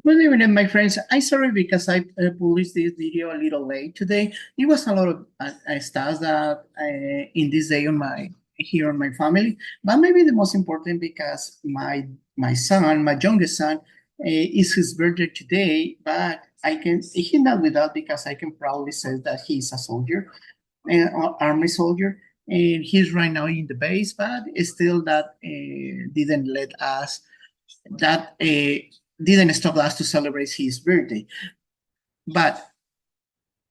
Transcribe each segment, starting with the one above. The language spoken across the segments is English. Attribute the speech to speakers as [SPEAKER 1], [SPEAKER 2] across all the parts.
[SPEAKER 1] Good evening, my friends. I'm sorry because I published this video a little late today. It was a lot of stuff that in this day on my here on my family, but maybe the most important because my son, my youngest son, is his birthday today. But I can he's not with us because I can proudly say that he's a soldier, an army soldier, and he's right now in the base. But still, that didn't let us that didn't stop us to celebrate his birthday. But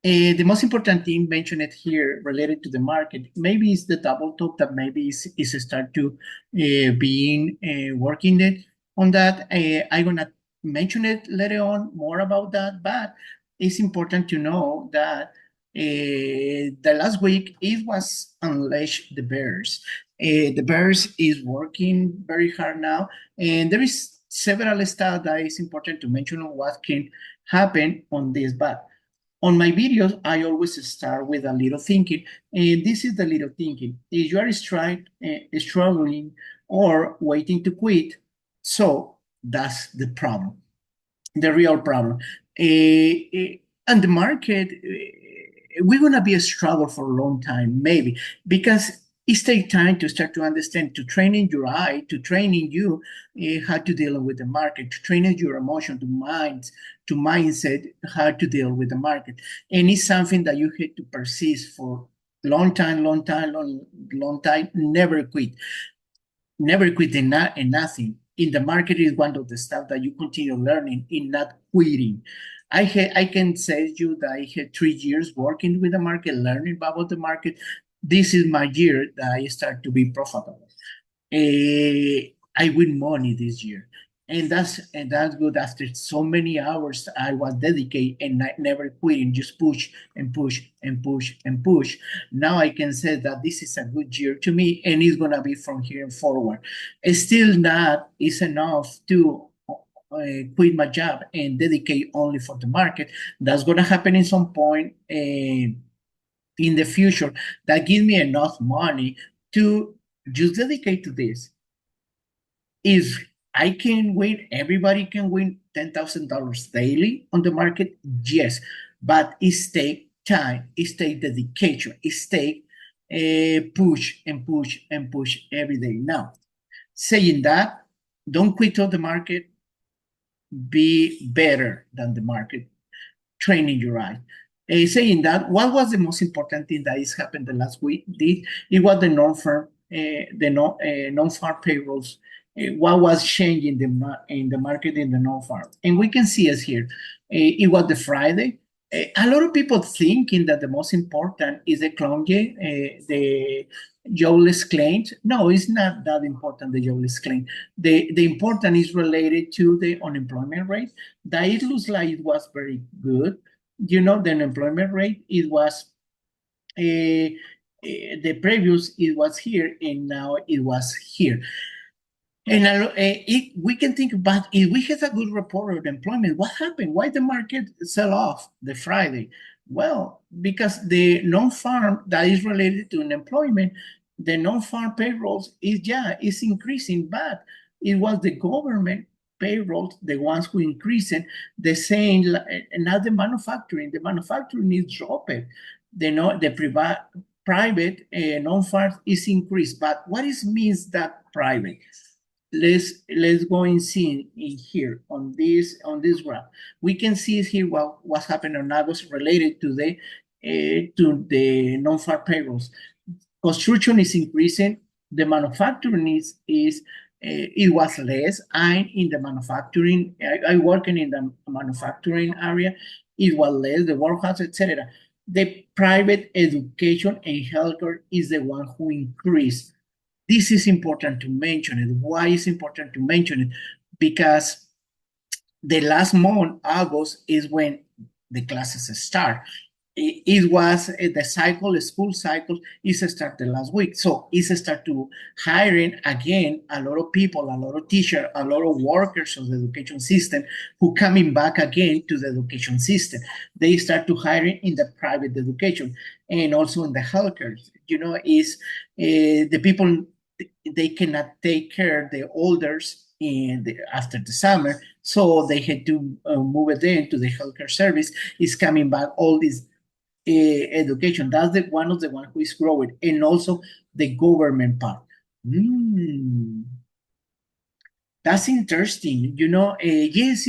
[SPEAKER 1] the most important thing mentioned here related to the market, maybe is the double top that maybe is start to being working it on that. I'm gonna mention it later on more about that, but it's important to know that the last week it was unleash the bears. The bears is working very hard now, and there is several stuff that is important to mention on what can happen on this, but on my videos, I always start with a little thinking, and this is the little thinking. If you are struggling or waiting to quit, so that's the problem, the real problem. And the market, we're gonna be a struggle for a long time, maybe, because it takes time to start to understand, to training your eye, to training you how to deal with the market, to training your emotion, to mindset, how to deal with the market. And it's something that you have to persist for long time, long time, never quit in nothing. In the market is one of the stuff that you continue learning in not quitting. I can say you that I had 3 years working with the market, learning about the market. This is my year that I start to be profitable. I win money this year. And that's good. After so many hours I was dedicated and never quitting, just push and push and push and push. Now I can say that this is a good year to me, and it's gonna be from here forward. It's still not is enough to quit my job and dedicate only for the market. That's gonna happen in some point in the future that give me enough money to just dedicate to this. If I can win, everybody can win $10,000 daily on the market, yes, but it's take time, it's take dedication, it's take push and push and push every day. Now, saying that, don't quit on the market, be better than the market, training your eye. Saying that, what was the most important thing that has happened the last week? It was the non-farm, non-farm payrolls. What was changing in the market in the non-farm, and we can see as here. It was the Friday. A lot of people thinking that the most important is the Clonge, the jobless claims. No, it's not that important, the jobless claim. The important is related to the unemployment rate. That it looks like it was very good. You know, the unemployment rate, it was the previous, it was here, and now it was here. And we can think about if we had a good report of employment, what happened? Why the market sell off the Friday? Well, because the non-farm that is related to unemployment, the non-farm payrolls is increasing, but it was the government payrolls, the ones who increasing, the same, not the manufacturing. The manufacturing is dropping. The private non-farm is increased. But what is means that private? Let's go and see in here on this graph. We can see here what's happened on August related to the non-farm payrolls. Construction is increasing. The manufacturing is it was less. I'm in the manufacturing. I working in the manufacturing area. It was less. The warehouse, etc. The private education and healthcare is the one who increased. This is important to mention it. Why is important to mention it? Because the last month, August, is when the classes start. It was the school cycle is started last week. So it's start to hiring again a lot of people, a lot of teachers, a lot of workers of the education system who coming back again to the education system. They start to hiring in the private education and also in the healthcare. You know, is the people, they cannot take care of the elders after the summer, so they had to move it into the healthcare service. Is coming back all this education. That's the one of the one who is growing, and also the government part. That's interesting. Yes,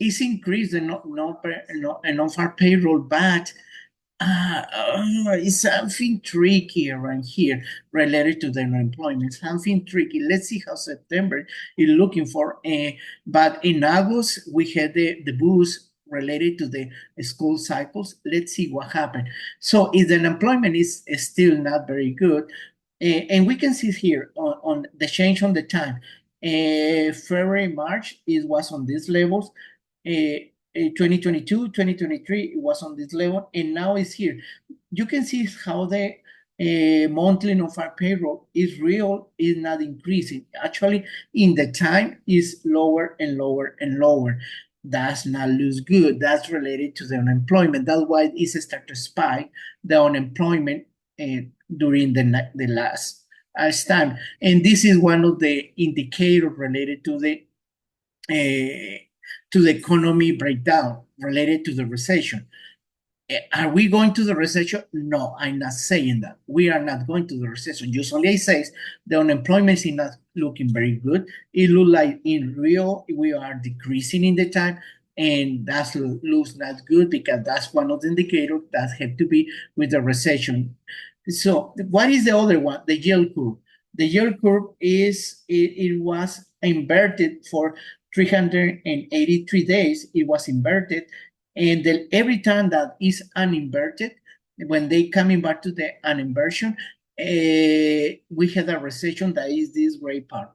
[SPEAKER 1] is increased the non-farm payroll, but it's something tricky around here related to the unemployment. Something tricky. Let's see how September is looking for. But in August, we had the boost related to the school cycles. Let's see what happened. So if the unemployment is still not very good, and we can see here on the change on the time. February, March, it was on these levels. 2022, 2023, it was on this level, and now it's here. You can see how the monthly non-farm payroll is real, is not increasing. Actually, in the time is lower and lower and lower. Does not lose good. That's related to the unemployment. That's why it start to spike the unemployment during the last time. And this is one of the indicators related to the economy breakdown related to the recession. Are we going to the recession? No, I'm not saying that. We are not going to the recession. Usually I say the unemployment is not looking very good. It looks like in real, we are decreasing in the time, and that looks not good because that's one of the indicators that have to be with the recession. So what is the other one? The yield curve. The yield curve it was inverted for 383 days. It was inverted, and then every time that is uninverted, when they coming back to the uninversion, we had a recession that is this gray part.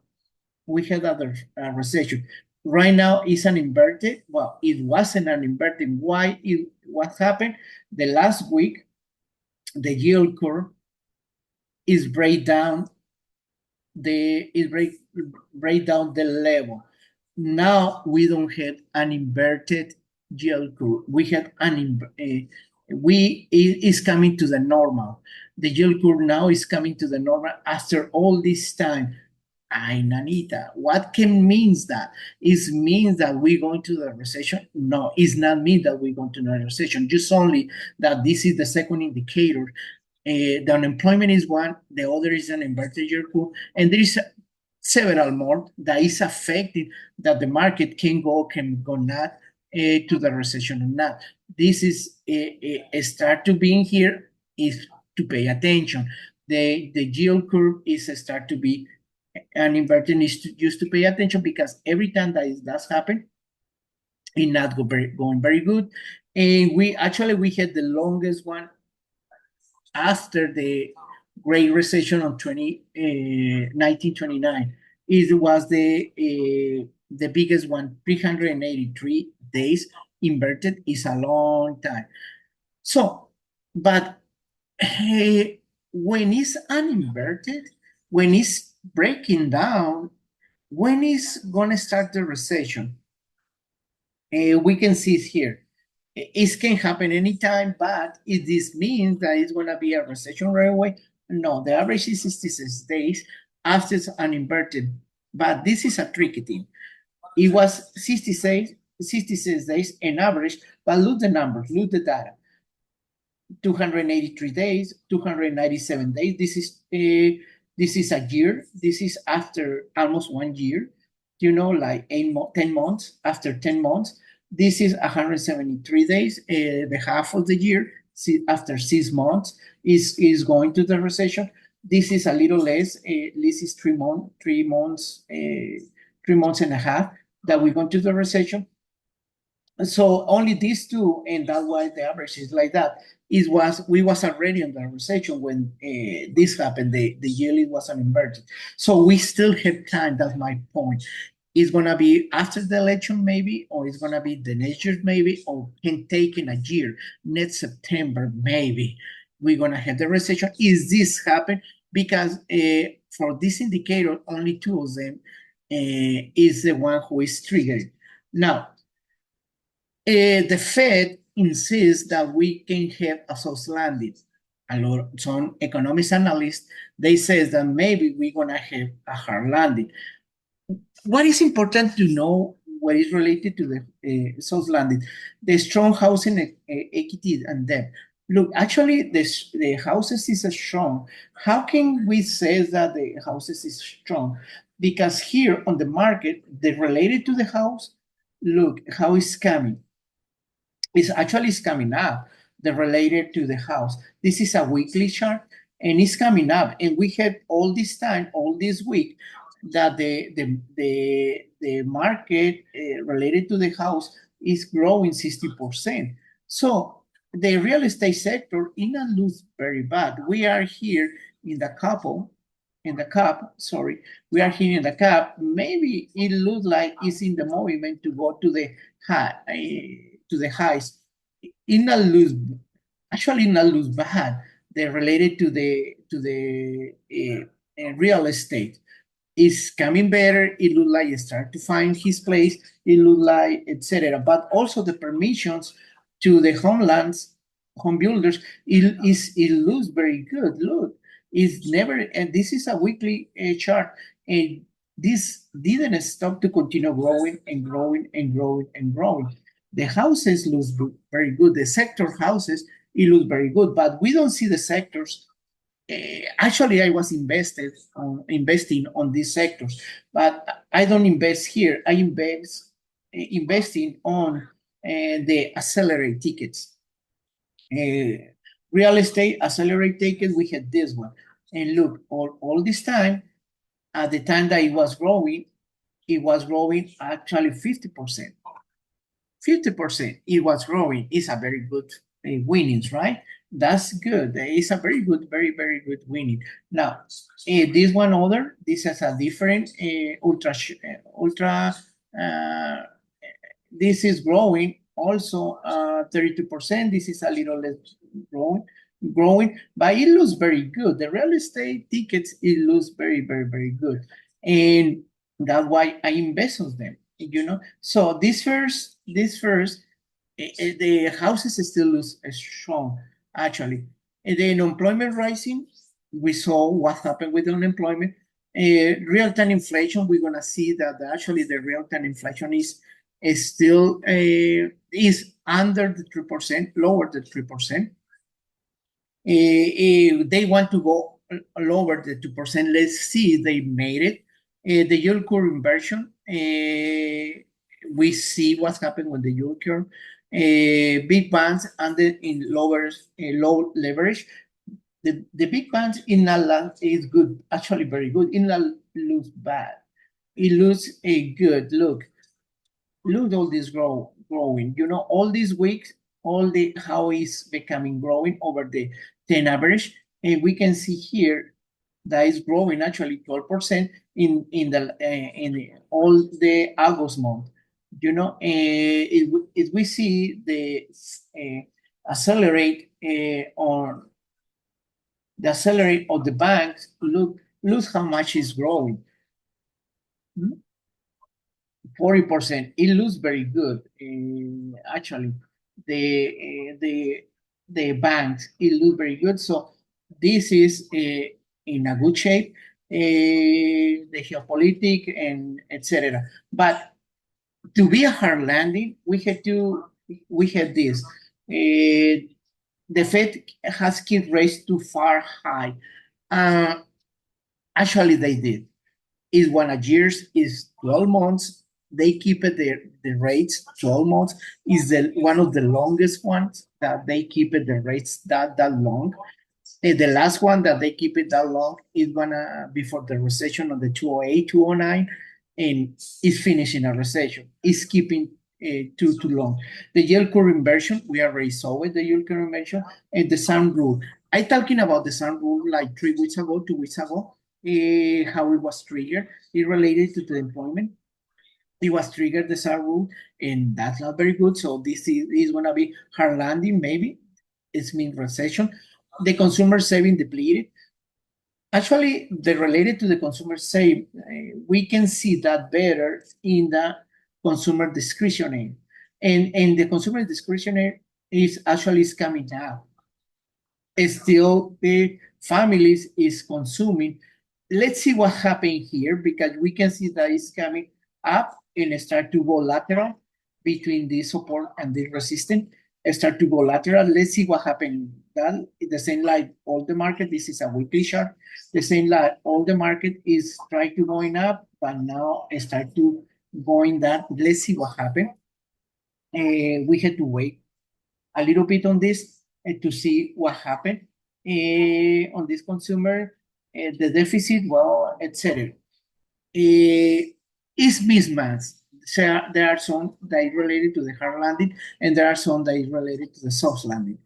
[SPEAKER 1] We had other recession. Right now it's an inverted. Well, it wasn't an inverted. Why? What happened? The last week, the yield curve is break down the level. Now we don't have an inverted yield curve. We have is coming to the normal. The yield curve now is coming to the normal after all this time. Ay, Nanita, what can means that? It means that we're going to the recession? No, it's not mean that we're going to the recession. Just only that this is the second indicator. The unemployment is one, the other is an inverted yield curve, and there is several more that is affecting that the market can go not to the recession or not. This is a start to being here is to pay attention. The yield curve is a start to be an inverted is just to pay attention, because every time that does happen, it not going very good. And we had the longest one after the Great Recession of 1929. It was the biggest one, 383 days inverted is a long time. So, but when it's uninverted, when it's breaking down, when is going to start the recession? We can see it here. It can happen anytime, but if this means that it's going to be a recession right away, no, the average is 66 days after it's uninverted. But this is a tricky thing. It was 66 days in average, but look the numbers, look the data. 283 days, 297 days. This is a year. This is after almost 1 year, like 10 months. After 10 months, this is 173 days, the half of the year. After 6 months is going to the recession. This is a little less. This is 3 months and a half that we're going to the recession. So only these two, and that's why the average is like that. We was already in the recession when this happened. The yield wasn't inverted, so we still have time. That's my point. It's gonna be after the election, maybe, or it's gonna be the next year, maybe, or can take in a year, next September, maybe. We're gonna have the recession. Is this happen? Because for this indicator, only two of them is the one who is triggered. Now, the Fed insists that we can have a soft landing. Some economics analysts, they say that maybe we're gonna have a hard landing. what is important to know what is related to the soft landing, the strong housing equity and debt. Look, actually, the houses is strong. How can we say that the houses is strong? Because here on the market, the related to the house, look how it's coming. It's actually it's coming up. The related to the house. This is a weekly chart, and it's coming up. And we had all this time, all this week, that the market related to the house is growing 60%. So the real estate sector in not lose very bad. We are here in the couple, in the cap, sorry, we are here in the cap. Maybe it looks like it's in the movement to go to the high, to the highs. In not lose, actually not lose bad. They're related to the real estate is coming better. It look like start to find his place. It look like etc. But also the permissions to the homelands, home builders, it looks very good. Look, it's never, and this is a weekly chart, and this didn't stop to continue growing and growing and growing and growing. The houses look very good. The sector houses, it looks very good, but we don't see the sectors. Actually, I was investing on these sectors, but I don't invest here. I investing on the accelerate tickets. Real estate accelerate tickets. We had this one, and look, all this time, at the time that it was growing actually 50%. 50% it was growing. Is a very good winnings, right? That's good. It's a very good, very, very good winning. Now, this one other, this is a different ultra, uh, this is growing also 32%. This is a little less growing, but it looks very good. The real estate tickets, it looks very, very, very good. And that's why I invest on them, you know. So this first, the houses still look strong, actually. And the unemployment rising, we saw what happened with unemployment. Real-time inflation, we're gonna see that actually the real-time inflation is still is under the 3%, lower than 3%. They want to go lower the 2%. Let's see if they made it. The yield curve inversion, we see what's happened with the yield curve. Big banks and in low leverage. The big banks in Nala is good, actually very good. In Nala looks bad. It looks a good look. Look all this growing. You know, all these weeks, all the how is becoming growing over the 10 average. And we can see here that is growing actually 12% in all the August month. You know, if we see the accelerate on the accelerate of the banks, look how much is growing. 40%. It looks very good. Actually, the banks, it looks very good. So this is in a good shape. The geopolitics and etc. But to be a hard landing, we had this. The Fed has kept rates too far high. Actually, they did. Is 1 years, is 12 months. They keep it the rates 12 months is one of the longest ones that they keep it the rates that long. The last one that they keep it that long is gonna before the recession of the 2008, 2009, and is finishing a recession. Is keeping too long. The yield curve inversion, we already saw it, the yield curve inversion, and the sound rule. I talking about the sound rule like 3 weeks ago, 2 weeks ago, how it was triggered. It related to the employment. It was triggered the SAR rule, and that's not very good. So this is going to be hard landing, maybe. It's mean recession. The consumer saving depleted. Actually, the related to the consumer save, we can see that better in the consumer discretionary. And the consumer discretionary is actually coming down. Still, the families is consuming. Let's see what happened here because we can see that it's coming up and start to go lateral between this support and this resistance, start to go lateral. Let's see what happened. That the same like all the market. This is a weekly chart. The same like all the market is trying to going up, but now start to going down. Let's see what happened. We had to wait a little bit on this to see what happened on this consumer, the deficit, well, etc. Is mismatched. So there are some that is related to the hard landing, and there are some that is related to the soft landing.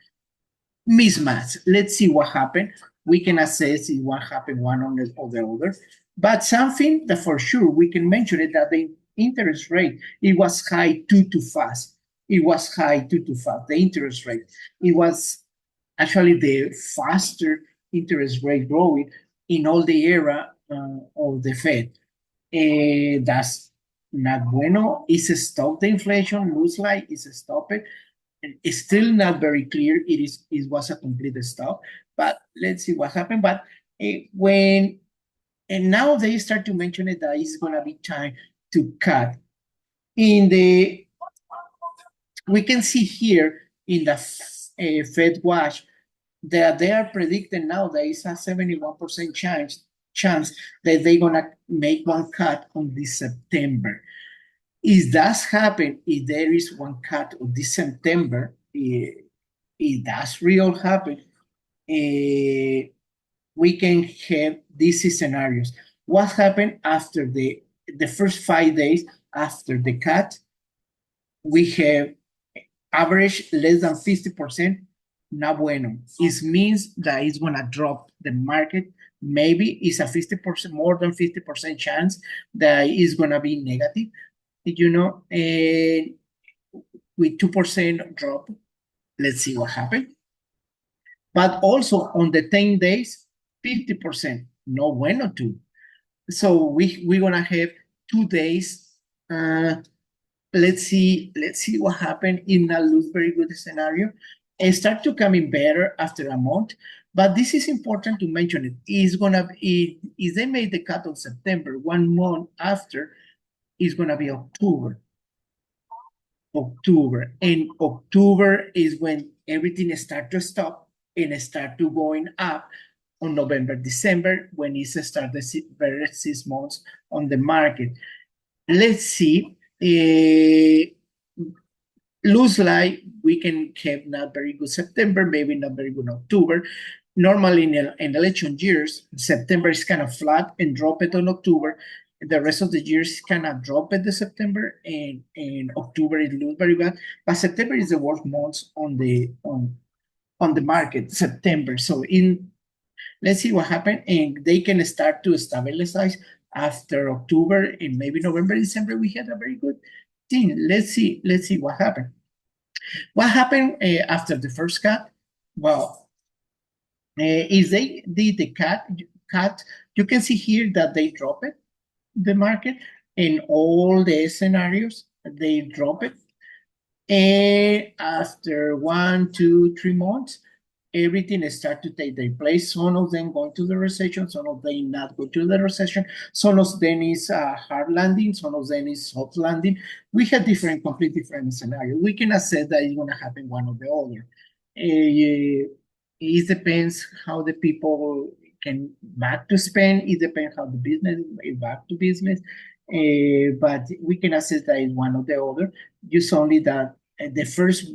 [SPEAKER 1] Mismatch. Let's see what happened. We can assess if what happened one on the, or the other. But something that for sure we can mention it that the interest rate, it was high too fast. It was high too fast. The interest rate, it was actually the faster interest rate growing in all the era of the Fed. That's not bueno. Is stop the inflation? Looks like it's stop it. It's still not very clear. It was a complete stop, but let's see what happened. But when and now they start to mention it that it's gonna be time to cut. In the we can see here in the Fed watch that they are predicting now there is a 71% chance that they're gonna make one cut on this September. If that happen, if there is one cut of this September, if that's real happen, we can have these scenarios. What happened after the first 5 days after the cut? We have average less than 50%. No bueno. It means that it's gonna drop the market. Maybe it's a 50%, more than 50% chance that it's gonna be negative. You know, with 2% drop. Let's see what happened. But also on the 10 days, 50%. No bueno too. So we're gonna have 2 days. Let's see what happened in a look very good scenario. And start to coming better after a month. But this is important to mention it. Is gonna be if they made the cut on September, 1 month after is gonna be October. And October is when everything start to stop and start to going up on November, December, when it start the very 6 months on the market. Let's see. Looks like we can have not very good September, maybe not very good October. Normally in election years, September is kind of flat and drop it on October. The rest of the years kind of drop it in September, and October it looks very bad. But September is the worst month on the market, September. So let's see what happened, and they can start to stabilize after October, and maybe November, December. We had a very good thing. Let's see what happened. What happened after the first cut? Well, if they did the cut, you can see here that they drop it, the market, in all the scenarios, they drop it. And after 1, 2, 3 months, everything start to take their place. Some of them going to the recession, some of them not go to the recession. Some of them is hard landing, some of them is soft landing. We have complete different scenarios. We cannot say that it's going to happen one or the other. It depends how the people can back to spend. It depends how the business is back to business. But we can assess that it's one or the other. Just only that the first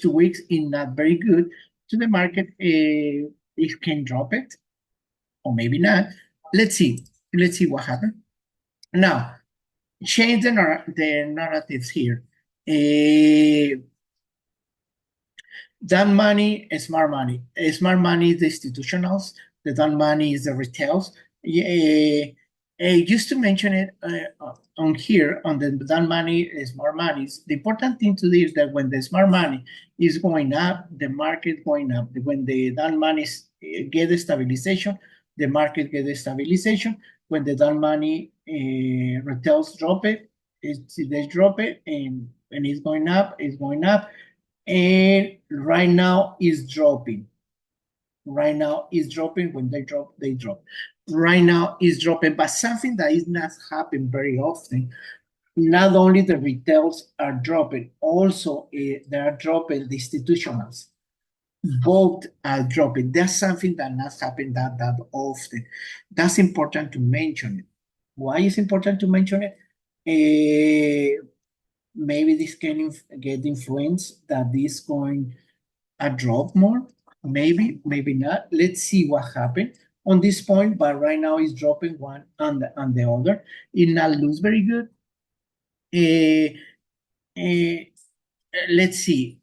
[SPEAKER 1] 2 weeks is not very good to the market. It can drop it, or maybe not. Let's see what happened. Now, change the narratives here. That money is smart money. Smart money is the institutionals. The that money is the retails. Just to mention it on here, on the that money, smart money, the important thing to do is that when the smart money is going up, the market going up. When the that money get a stabilization, the market get a stabilization. When the that money retails drop it, they drop it, and it's going up, and right now is dropping. Right now is dropping. When they drop, they drop. Right now is dropping, but something that is not happening very often. Not only the retails are dropping, also they are dropping the institutionals. Both are dropping. That's something that not happen that often. That's important to mention it. Why is important to mention it? Maybe this can get influenced that this going a drop more. Maybe not. Let's see what happened on this point. But right now it's dropping one and the other. It not looks very good. Uh, uh, let's see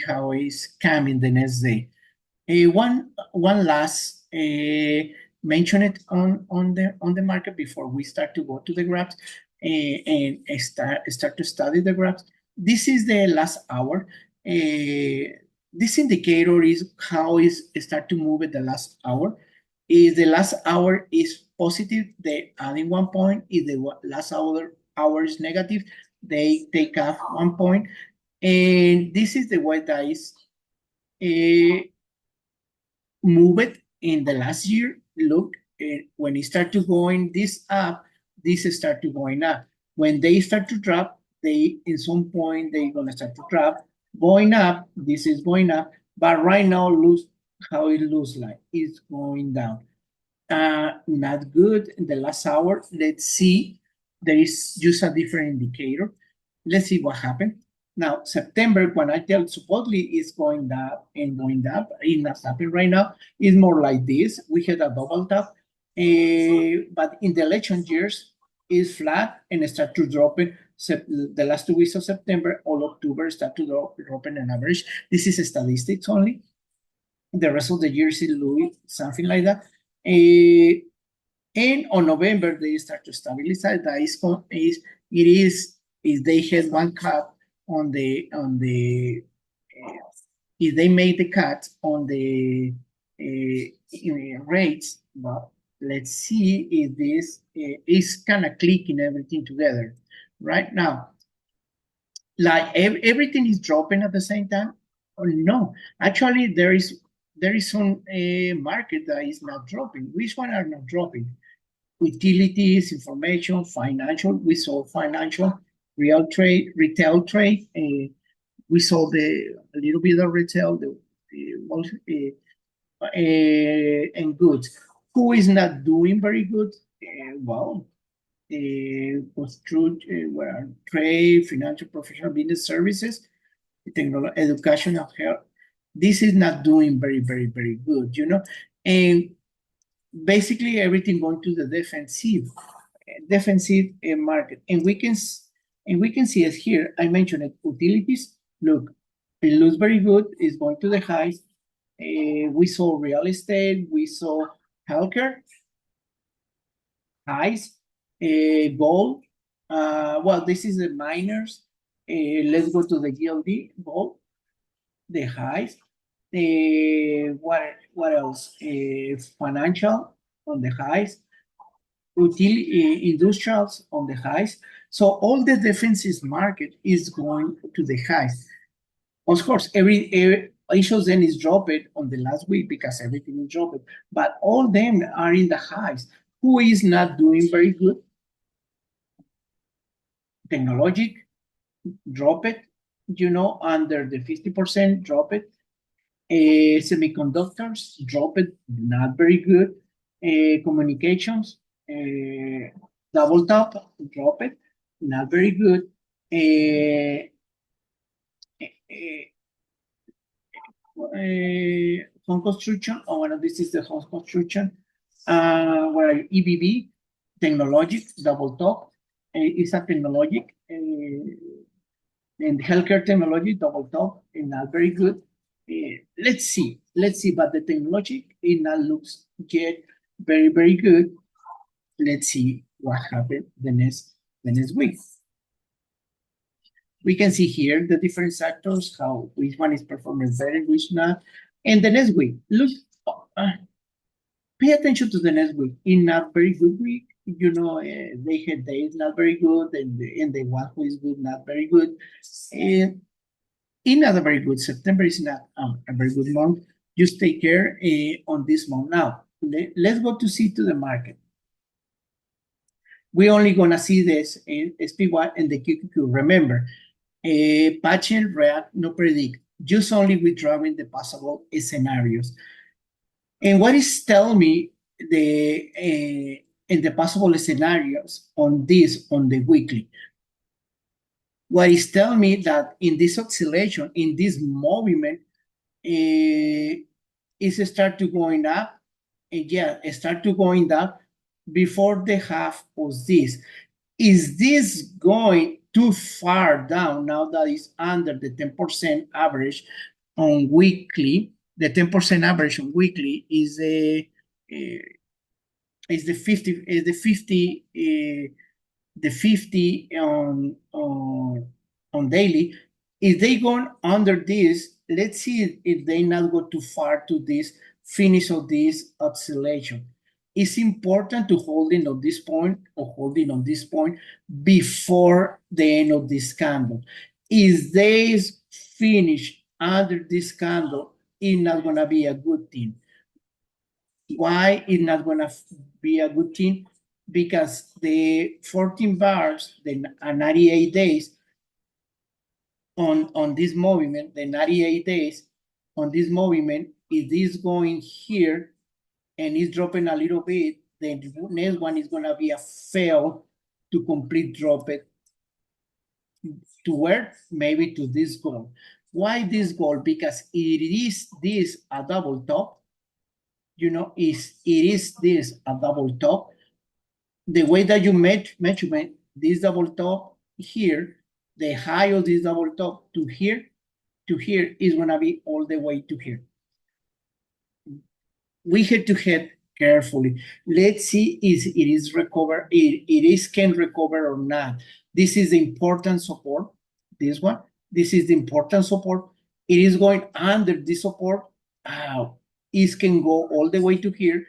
[SPEAKER 1] how it's coming the next day. One last mention it on the market before we start to go to the graphs and start to study the graphs. This is the last hour. This indicator is how is start to move at the last hour. If the last hour is positive, they adding 1 point. If the last hour is negative, they take off 1 point. And this is the way that is move it in the last year. Look, when it start to going this up, this start to going up. When they start to drop, they in some point they gonna start to drop. Going up, this is going up, but right now looks how it looks like. It's going down. Not good in the last hour. Let's see. There is just a different indicator. Let's see what happened. Now, September, when I tell supposedly it's going up and going up, it's not happening right now. It's more like this. We had a double top, but in the election years, it's flat and it start to drop in the last 2 weeks of September, all October start to drop in an average. This is statistics only. The rest of the year is something like that. And on November, they start to stabilize. That is they had one cut on the if they made the cut on the rates. Well, let's see if this is kind of clicking everything together right now. Like everything is dropping at the same time, or no? Actually, there is some market that is not dropping. Which one are not dropping? Utilities, information, financial. We saw financial, retail trade. We saw a little bit of retail, and goods. Who is not doing very good? Well, trade, financial, professional, business services, technology, education, and health. This is not doing very good, and basically everything going to the defensive market, and we can see it here. I mentioned it. Utilities. Look, it looks very good. It's going to the highs. We saw real estate. We saw healthcare highs. Gold. Well, this is the miners. Let's go to the GLD gold. The highs. What else? Financial on the highs. Industrials on the highs. So all the defensive market is going to the highs. Of course, every issues then is dropped on the last week because everything is dropped, but all them are in the highs. Who is not doing very good? Technologic, drop it, under the 50%, drop it. Semiconductors, drop it, not very good. Communications, double top, drop it, not very good. Home construction, this is the home construction. Where EBB, technologic, double top, is a technologic, and healthcare technology, double top, and not very good. Let's see, but the technology, it not looks yet very good. Let's see what happened the next week. We can see here the different sectors, how which one is performing better, which not. And the next week, look, pay attention to the next week. In not very good week, they had days not very good, and the one who is good, not very good. And in not a very good, September is not a very good month. Just take care on this month. Now, let's go to see to the market. We're only going to see this in SPY and the QQQ. Remember, patching, react, no predict, just only withdrawing the possible scenarios. And what is telling me in the possible scenarios on this, on the weekly? What is telling me that in this oscillation, in this movement, is start to going up, and yeah, start to going down before the half of this. Is this going too far down now that it's under the 10% average on weekly? The 10% average on weekly is the 50 is the 50 on daily. If they go under this, let's see if they not go too far to this finish of this oscillation. It's important to hold in on this point or holding on this point before the end of this candle. If they finish under this candle, it's not gonna be a good thing. Why it's not gonna be a good thing? Because the 14 bars, the 98 days on this movement, the 98 days on this movement, if this going here and it's dropping a little bit, the next one is gonna be a fail to complete drop it to where? Maybe to this goal. Why this goal? Because it is this a double top, it is this a double top. The way that you measurement this double top here, the high of this double top to here is gonna be all the way to here. We have to head carefully. Let's see if it is recover, it is can recover or not. This is the important support. This one, this is the important support. It is going under this support. It can go all the way to here,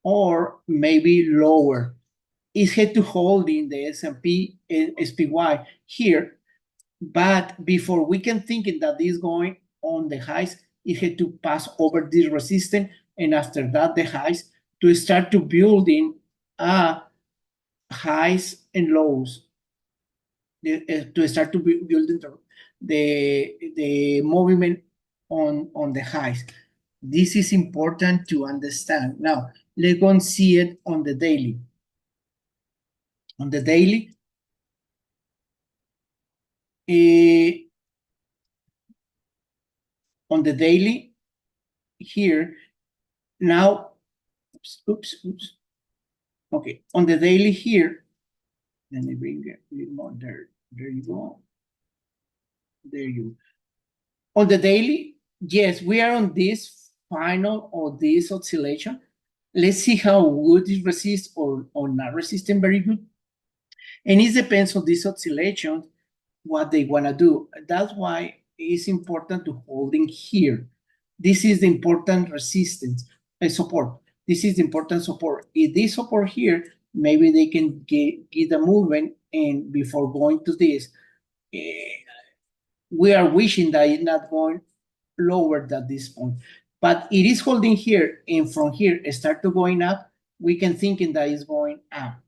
[SPEAKER 1] or maybe lower. It's had to hold in the S&P and SPY here, but before we can think that this is going on the highs, it had to pass over this resistance, and after that the highs to start to building highs and lows, to start to building the movement on the highs. This is important to understand. Now let's go and see it on the daily. On the daily, here now, oops. Okay, on the daily here, let me bring it a little more there. There you go. There you. On the daily, yes, we are on this final of this oscillation. Let's see how good it resists or not resisting very good. And it depends on this oscillation, what they want to do. That's why it's important to hold in here. This is the important resistance and support. This is the important support. If this support here, maybe they can get a movement, and before going to this, we are wishing that it's not going lower than this point. But it is holding here, and from here it start to going up, we can think that it's going up.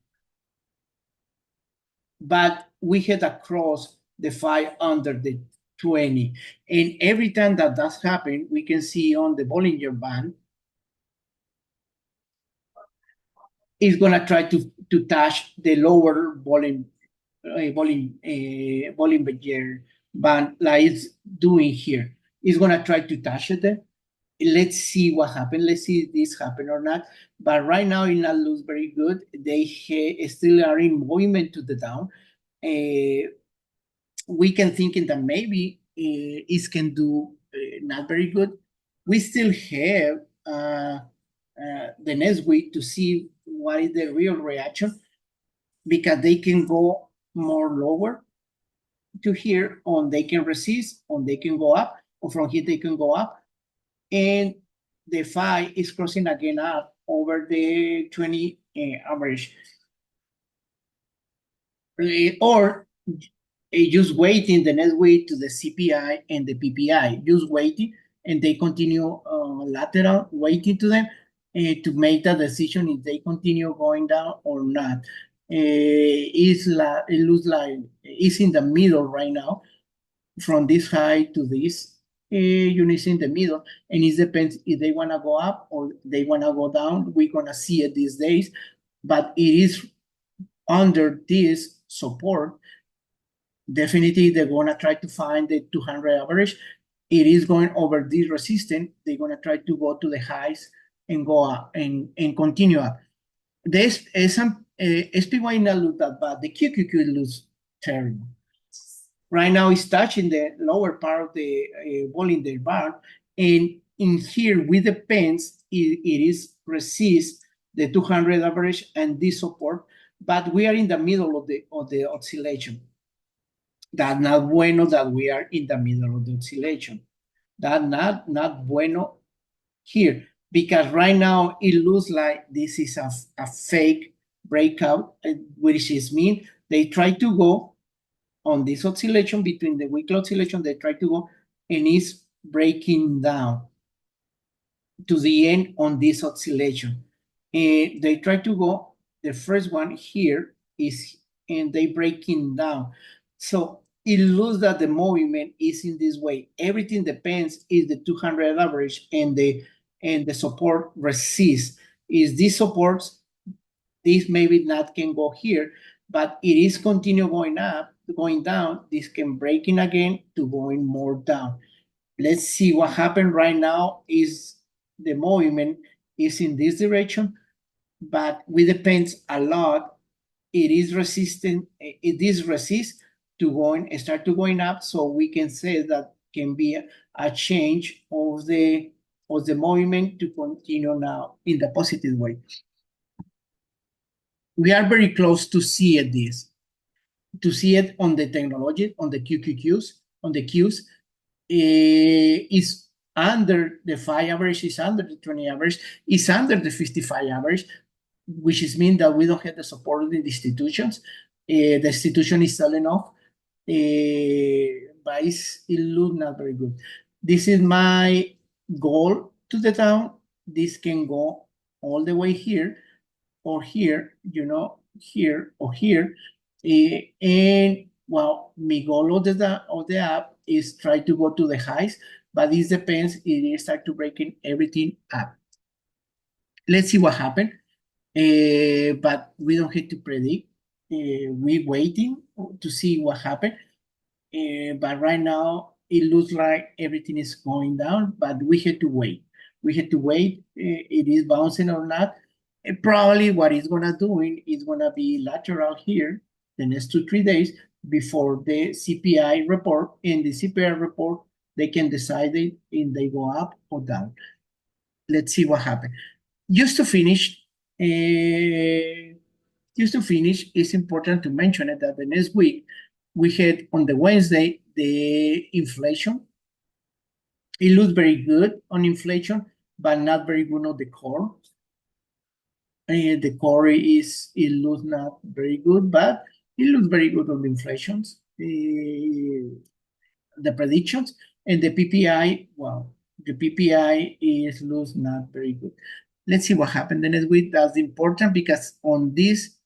[SPEAKER 1] But we had a cross the 5 under the 20. And every time that does happen, we can see on the Bollinger Band, it's going to try to touch the lower Bollinger Band like it's doing here. It's going to try to touch it. Let's see what happens. Let's see if this happen or not. But right now, it not looks very good. They still are in movement to the down. We can think that maybe it can do not very good. We still have the next week to see what is the real reaction, because they can go more lower to here, or they can resist, or they can go up, or from here they can go up. And the 5 is crossing again up over the 20 average. Or just waiting the next week to the CPI and the PPI, just waiting and they continue lateral, waiting to them to make the decision if they continue going down or not. It looks like it's in the middle right now, from this high to this units in the middle, and it depends if they want to go up or they want to go down. We're going to see it these days, but it is under this support. Definitely they're going to try to find the 200 average. It is going over this resistance. They're going to try to go to the highs and go up and continue up. This SPY not look that bad. The QQQ looks terrible. Right now it's touching the lower part of the Bollinger Band, and in here with the pens, it is resist the 200 average and this support, but we are in the middle of the oscillation. That's not bueno that we are in the middle of the oscillation. That's not bueno here, because right now it looks like this is a fake breakout, which is mean they try to go on this oscillation between the weekly oscillation, they try to go and it's breaking down to the end on this oscillation. They try to go, the first one here is, and they breaking down. So it looks that the movement is in this way. Everything depends is the 200 average and the support resist. Is this supports, this maybe not can go here, but it is continue going up, going down. This can break in again to going more down. Let's see what happened right now. Is the movement is in this direction, but we depends a lot. It is resistant. It is resist to going start to going up. So we can say that can be a change of the movement to continue now in the positive way. We are very close to see this, to see it on the technology, on the QQQs, on the Qs. Is under the 5 average, is under the 20 average, is under the 55 average, which is mean that we don't have the support of the institutions. The institution is selling off, but it looks not very good. This is my goal to the down. This can go all the way here or here, here or here. And well, my goal of the app is try to go to the highs, but this depends if they start to breaking everything up. Let's see what happened. But we don't have to predict. We're waiting to see what happened. But right now it looks like everything is going down, but we had to wait. We had to wait. It is bouncing or not. And probably what it's gonna doing is gonna be lateral here the next 2-3 days before the CPI report. In the CPI report, they can decide if they go up or down. Let's see what happened. Just to finish, it's important to mention it that the next week we had on the Wednesday the inflation. It looks very good on inflation, but not very good on the core. The core it looks not very good, but it looks very good on the inflations, the predictions, and the PPI. Well, the PPI looks not very good. Let's see what happened the next week. That's important because on these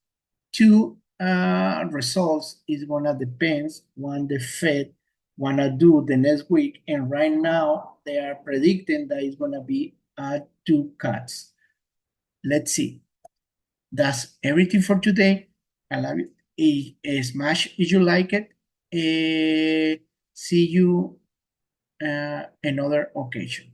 [SPEAKER 1] two results is gonna depends what the Fed wanna do the next week, and right now they are predicting that it's gonna be 2 cuts. Let's see. That's everything for today. I love it. Smash if you like it. See you another occasion.